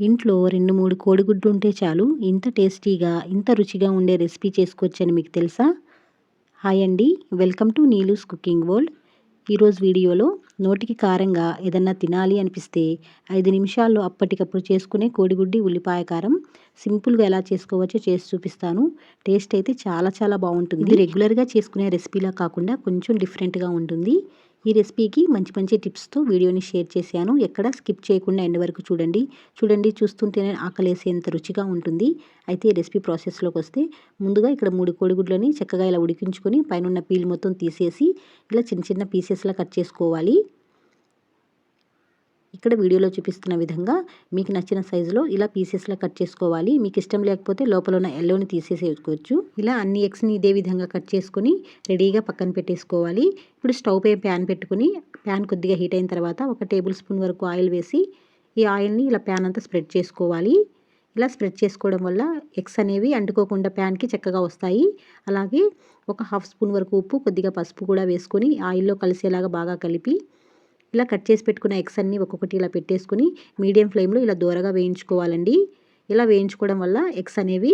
ఇంట్లో 2, 3 కోడిగుడ్లు ఉంటే చాలు ఇంత టేస్టీగా, ఇంత రుచిగా ఉండే రెసిపీ చేసుకోవచ్చని మీకు తెలుసా? హాయ్ అండి. Welcome to Neelu's cooking world. ఈరోజు వీడియోలో నోటికి కారంగా ఏదన్నా తినాలి అనిపిస్తే 5 నిమిషాల్లో అప్పటికప్పుడు చేసుకునే కోడిగుడ్డి ఉల్లిపాయ కారం సింపుల్గా ఎలా చేసుకోవచ్చో చేసి చూపిస్తాను. టేస్ట్ అయితే చాలా చాలా బాగుంటుంది. ఇది రెగ్యులర్గా చేసుకునే రెసిపీలా కాకుండా కొంచెం డిఫరెంట్గా ఉంటుంది. ఈ రెసిపీకి మంచి మంచి టిప్స్తో వీడియోని షేర్ చేశాను. ఎక్కడ స్కిప్ చేయకుండా ఎండ్ వరకు చూడండి. చూస్తుంటేనే ఆకలేసేంత రుచిగా ఉంటుంది. అయితే ఈ రెసిపీ ప్రాసెస్లోకి వస్తే ముందుగా ఇక్కడ 3 కోడిగుడ్లని చక్కగా ఇలా ఉడికించుకొని పైన పీల్ మొత్తం తీసేసి ఇలా చిన్న చిన్న పీసెస్లా కట్ చేసుకోవాలి. ఇక్కడ వీడియోలో చూపిస్తున్న విధంగా మీకు నచ్చిన సైజులో ఇలా పీసెస్లా కట్ చేసుకోవాలి. మీకు ఇష్టం లేకపోతే లోపల ఉన్న ఎల్లోని తీసేసుకోవచ్చు. ఇలా అన్ని ఎగ్స్ని ఇదే విధంగా కట్ చేసుకొని రెడీగా పక్కన పెట్టేసుకోవాలి. ఇప్పుడు స్టవ్ పై ప్యాన్ పెట్టుకుని ప్యాన్ కొద్దిగా హీట్ అయిన తర్వాత 1 టేబుల్ స్పూన్ వరకు ఆయిల్ వేసి ఈ ఆయిల్ని ఇలా ప్యాన్ అంతా స్ప్రెడ్ చేసుకోవాలి. ఇలా స్ప్రెడ్ చేసుకోవడం వల్ల ఎగ్స్ అనేవి అంటుకోకుండా ప్యాన్కి చక్కగా వస్తాయి. అలాగే 1/2 స్పూన్ వరకు ఉప్పు, కొద్దిగా పసుపు కూడా వేసుకొని ఆయిల్లో కలిసేలాగా బాగా కలిపి ఇలా కట్ చేసి పెట్టుకున్న ఎగ్స్ అన్నీ ఒక్కొక్కటి ఇలా పెట్టేసుకుని మీడియం ఫ్లేమ్లో ఇలా దూరగా వేయించుకోవాలండి. ఇలా వేయించుకోవడం వల్ల ఎగ్స్ అనేవి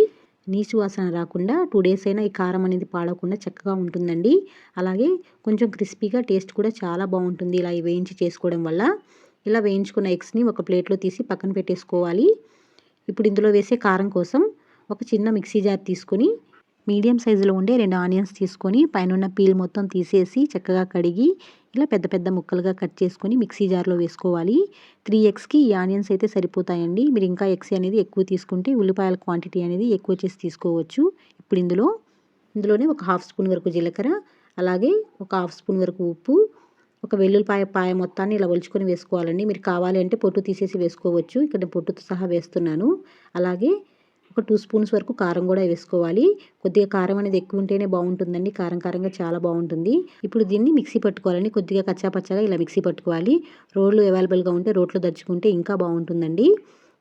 నీచు వాసన రాకుండా 2 డేస్ అయినా ఈ కారం అనేది పాడకుండా చక్కగా ఉంటుందండి. అలాగే కొంచెం క్రిస్పీగా టేస్ట్ కూడా చాలా బాగుంటుంది ఇలా వేయించి చేసుకోవడం వల్ల. ఇలా వేయించుకున్న ఎగ్స్ని ఒక ప్లేట్లో తీసి పక్కన పెట్టేసుకోవాలి. ఇప్పుడు ఇందులో వేసే కారం కోసం ఒక చిన్న మిక్సీ జార్ తీసుకొని మీడియం సైజులో ఉండే 2 ఆనియన్స్ తీసుకొని పైన పీల్ మొత్తం తీసేసి చక్కగా కడిగి ఇలా పెద్ద పెద్ద ముక్కలుగా కట్ చేసుకొని మిక్సీ జార్లో వేసుకోవాలి. 3 ఎగ్స్కి ఈ ఆనియన్స్ అయితే సరిపోతాయండి. మీరు ఇంకా ఎగ్స్ అనేది ఎక్కువ తీసుకుంటే ఉల్లిపాయల క్వాంటిటీ అనేది ఎక్కువ చేసి తీసుకోవచ్చు. ఇప్పుడు ఇందులోనే 1/2 స్పూన్ వరకు జీలకర్ర, అలాగే 1/2 స్పూన్ వరకు ఉప్పు, ఒక వెల్లుల్లిపాయ మొత్తాన్ని ఇలా ఒలుచుకొని వేసుకోవాలండి. మీరు కావాలి అంటే పొట్టు తీసేసి వేసుకోవచ్చు. ఇక్కడ పొట్టుతో సహా వేస్తున్నాను. అలాగే ఒక 2 స్పూన్స్ వరకు కారం కూడా వేసుకోవాలి. కొద్దిగా కారం అనేది ఎక్కువ ఉంటేనే బాగుంటుందండి. కారంగా చాలా బాగుంటుంది. ఇప్పుడు దీన్ని మిక్సీ పట్టుకోవాలండి. కొద్దిగా కచ్చాపచ్చాగా ఇలా మిక్సీ పట్టుకోవాలి. రోళ్ళు అవైలబుల్గా ఉంటే రోట్లో దంచుకుంటే ఇంకా బాగుంటుందండి.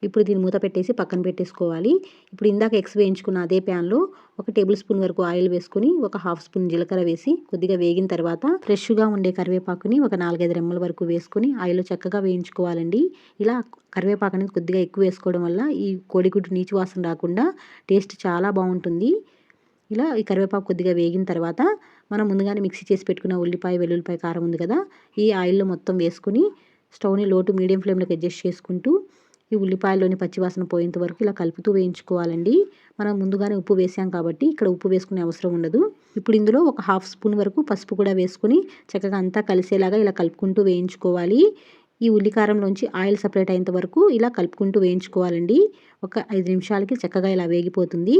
ఇప్పుడు దీన్ని మూత పెట్టేసి పక్కన పెట్టేసుకోవాలి. ఇప్పుడు ఇందాక ఎగ్స్ వేయించుకున్న అదే ప్యాన్లో 1 టేబుల్ స్పూన్ వరకు ఆయిల్ వేసుకొని 1/2 స్పూన్ జీలకర్ర వేసి కొద్దిగా వేగిన తర్వాత ఫ్రెష్గా ఉండే కరివేపాకుని ఒక 4-5 రెమ్మల వరకు వేసుకొని ఆయిల్లో చక్కగా వేయించుకోవాలండి. ఇలా కరివేపాకు అనేది కొద్దిగా ఎక్కువ వేసుకోవడం వల్ల ఈ కోడిగుడ్డు నీచు వాసన రాకుండా టేస్ట్ చాలా బాగుంటుంది. ఇలా ఈ కరివేపాకు కొద్దిగా వేగిన తర్వాత మనం ముందుగానే మిక్సీ చేసి పెట్టుకున్న ఉల్లిపాయ, వెల్లుల్లిపాయ కారం ఉంది కదా, ఈ ఆయిల్లో మొత్తం వేసుకుని స్టవ్ని లో టు మీడియం ఫ్లేమ్లోకి అడ్జస్ట్ చేసుకుంటూ ఈ ఉల్లిపాయలోని పచ్చివాసన పోయేంత వరకు ఇలా కలుపుతూ వేయించుకోవాలండి. మనం ముందుగానే ఉప్పు వేసాం కాబట్టి ఇక్కడ ఉప్పు వేసుకునే అవసరం ఉండదు. ఇప్పుడు ఇందులో 1/2 స్పూన్ వరకు పసుపు కూడా వేసుకొని చక్కగా అంతా కలిసేలాగా ఇలా కలుపుకుంటూ వేయించుకోవాలి. ఈ ఉల్లికారంలోంచి ఆయిల్ సపరేట్ అయ్యేంత వరకు ఇలా కలుపుకుంటూ వేయించుకోవాలండి. ఒక 5 నిమిషాలకి చక్కగా ఇలా వేగిపోతుంది.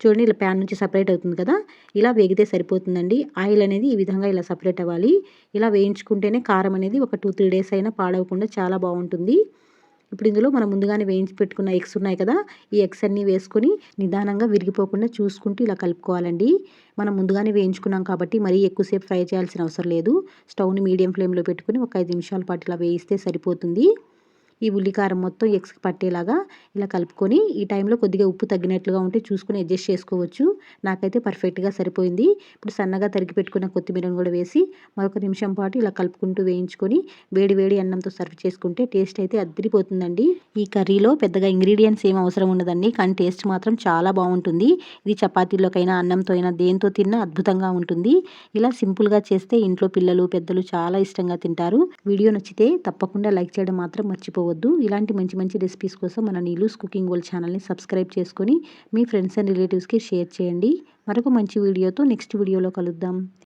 చూడండి, ఇలా ప్యాన్ నుంచి సపరేట్ అవుతుంది కదా, ఇలా వేగితే సరిపోతుందండి. ఆయిల్ అనేది ఈ విధంగా ఇలా సపరేట్ అవ్వాలి. ఇలా వేయించుకుంటేనే కారం అనేది ఒక 2-3 డేస్ అయినా పాడవకుండా చాలా బాగుంటుంది. ఇప్పుడు ఇందులో మనం ముందుగానే వేయించి పెట్టుకున్న ఎగ్స్ ఉన్నాయి కదా, ఈ ఎగ్స్ అన్నీ వేసుకొని నిదానంగా విరిగిపోకుండా చూసుకుంటూ ఇలా కలుపుకోవాలండి. మనం ముందుగానే వేయించుకున్నాం కాబట్టి మరీ ఎక్కువసేపు ఫ్రై చేయాల్సిన అవసరం లేదు. స్టవ్ని మీడియం ఫ్లేమ్లో పెట్టుకుని ఒక 5 నిమిషాల పాటు ఇలా వేయిస్తే సరిపోతుంది. ఈ ఉల్లికారం మొత్తం ఎగ్స్కి పట్టేలాగా ఇలా కలుపుకొని ఈ టైంలో కొద్దిగా ఉప్పు తగ్గినట్లుగా ఉంటే చూసుకొని అడ్జస్ట్ చేసుకోవచ్చు. నాకైతే పర్ఫెక్ట్గా సరిపోయింది. ఇప్పుడు సన్నగా తరిగి పెట్టుకున్న కొత్తిమీరను కూడా వేసి మరొక నిమిషం పాటు ఇలా కలుపుకుంటూ వేయించుకొని వేడి అన్నంతో సర్వ్ చేసుకుంటే టేస్ట్ అయితే అదిరిపోతుందండి. ఈ కర్రీలో పెద్దగా ఇంగ్రీడియంట్స్ ఏం అవసరం ఉండదండి, కానీ టేస్ట్ మాత్రం చాలా బాగుంటుంది. ఇది చపాతీలోకైనా అన్నంతో అయినా దేంతో తిన్నా అద్భుతంగా ఉంటుంది. ఇలా సింపుల్గా చేస్తే ఇంట్లో పిల్లలు, పెద్దలు చాలా ఇష్టంగా తింటారు. వీడియో నచ్చితే తప్పకుండా లైక్ చేయడం మాత్రం మర్చిపోవద్దు. ఇలాంటి మంచి రెసిపీస్ కోసం మన నీలూస్ కుకింగ్ వరల్డ్ ఛానల్ని సబ్స్క్రైబ్ చేసుకొని మీ ఫ్రెండ్స్ అండ్ రిలేటివ్స్కి షేర్ చేయండి. మరొక మంచి వీడియోతో నెక్స్ట్ వీడియోలో కలుద్దాం.